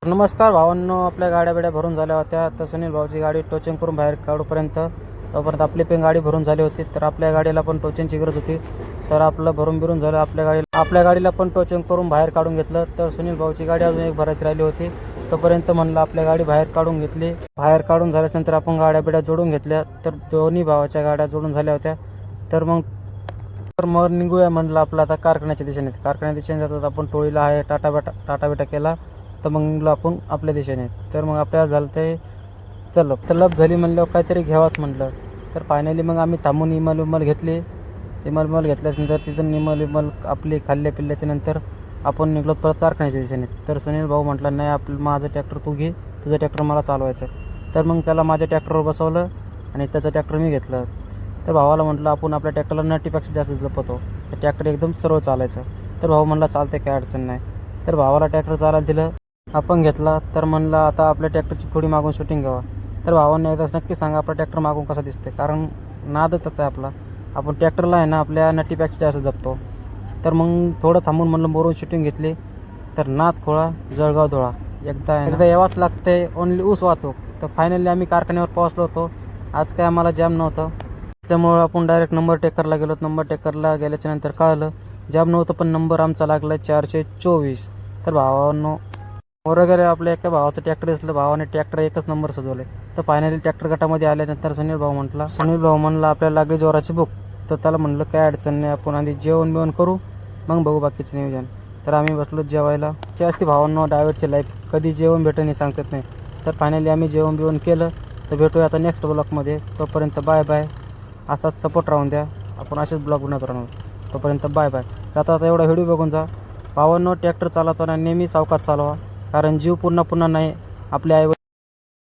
नमस्कार भावांनो, आपल्या गाड्या बिड्या भरून झाल्या होत्या. तर सुनील भाऊची गाडी टोचिंग करून बाहेर काढूपर्यंत तोपर्यंत आपली पण गाडी भरून झाली होती. तर आपल्या गाडीला पण टोचिंगची गरज होती. तर आपलं भरून झालं. आपल्या गाडीला पण टोचिंग करून बाहेर काढून घेतलं. तर सुनील भाऊची गाडी अजून एक भरायची राहिली होती. तोपर्यंत म्हणलं आपल्या गाडी बाहेर काढून घेतली. बाहेर काढून झाल्यानंतर आपण गाड्या बिड्या जोडून घेतल्या. तर दोन्ही भावाच्या गाड्या जोडून झाल्या होत्या. तर मग निघूया म्हणलं आपलं आता कारखान्याच्या दिशेने जातात. आपण टोळीला आहे टाटा बेटा केला. तर मग निघलो आपण आपल्या दिशेने. तर मग आपल्याला झालं ते तलब झाली म्हणल्यावर काहीतरी घ्यावाच म्हटलं. तर फायनली मग आम्ही थांबून इमल घेतली. इमल घेतल्यानंतर तिथून इमल आपली खाल्ल्या पिल्ल्याच्या नंतर आपण निघलो परत कारखान्याच्या दिशेने. तर सुनील भाऊ म्हटला, नाही माझं ट्रॅक्टर तू घे, तुझं ट्रॅक्टर मला चालवायचं. तर मग त्याला माझ्या ट्रॅक्टरवर बसवलं आणि त्याचं ट्रॅक्टर मी घेतलं. तर भावाला म्हटलं, आपण आपल्या ट्रॅक्टरला नटीपेक्षा जास्त जपतो, तर ट्रॅक्टर एकदम सरळ चालायचं. तर भाऊ म्हणला, चालते, काय अडचण नाही. तर भावाला ट्रॅक्टर चालायला दिलं, आपण घेतला. तर म्हणलं आता आपल्या ट्रॅक्टरची थोडी मागून शूटिंग घ्यावा. तर भावांनी एकदा नक्की सांगा आपला ट्रॅक्टर मागून कसा दिसते, कारण नाद तसं आहे आपला. आपण ट्रॅक्टरला आहे ना आपल्या नटीपेक्षा जास्त जपतो. तर मग थोडं थांबून म्हणलं बोरून शूटिंग घेतली. तर नाद खोळा जळगाव धुळा एकदा यावाच लागते, ओनली ऊस वाहतूक. तर फायनली आम्ही कारखान्यावर पोहोचलो होतो. आज काय आम्हाला जॅम नव्हतं, त्यामुळे आपण डायरेक्ट नंबर टेकरला गेलो. नंबर टेकरला गेल्याच्या नंतर कळलं जॅम नव्हतं, पण नंबर आमचा लागला 424. तर भावांनो वगैरे आपल्या एका भावाचं ट्रॅक्टर दिसलं. भावाने ट्रॅक्टर एकच नंबर सजवले. तर फायनली ट्रॅक्टर गटामध्ये आल्यानंतर सुनील भाऊ म्हणला आपल्याला लागली जोराची भूक. तर त्याला म्हणलं काय अडचण नाही, आपण आधी जेवण बिवण करू, मग बघू बाकीचं नियोजन. तर आम्ही बसलो जेवायला. जास्ती भावांनो ड्रायव्हरची लाईफ कधी जेवण भेटत नाही सांगतात नाही. तर फायनली आम्ही जेवण बिवण केलं. तर भेटूया आता नेक्स्ट ब्लॉगमध्ये. तोपर्यंत बाय बाय. असाच सपोर्ट राहून द्या. आपण असेच ब्लॉग बनवत राहणार. तोपर्यंत बाय बाय. आता एवढा व्हिडिओ बघून जा. भावांनो ट्रॅक्टर चालवताना नेहमी सावकाश चालवा, कारण जीव पुन्हा नाही. आपले आई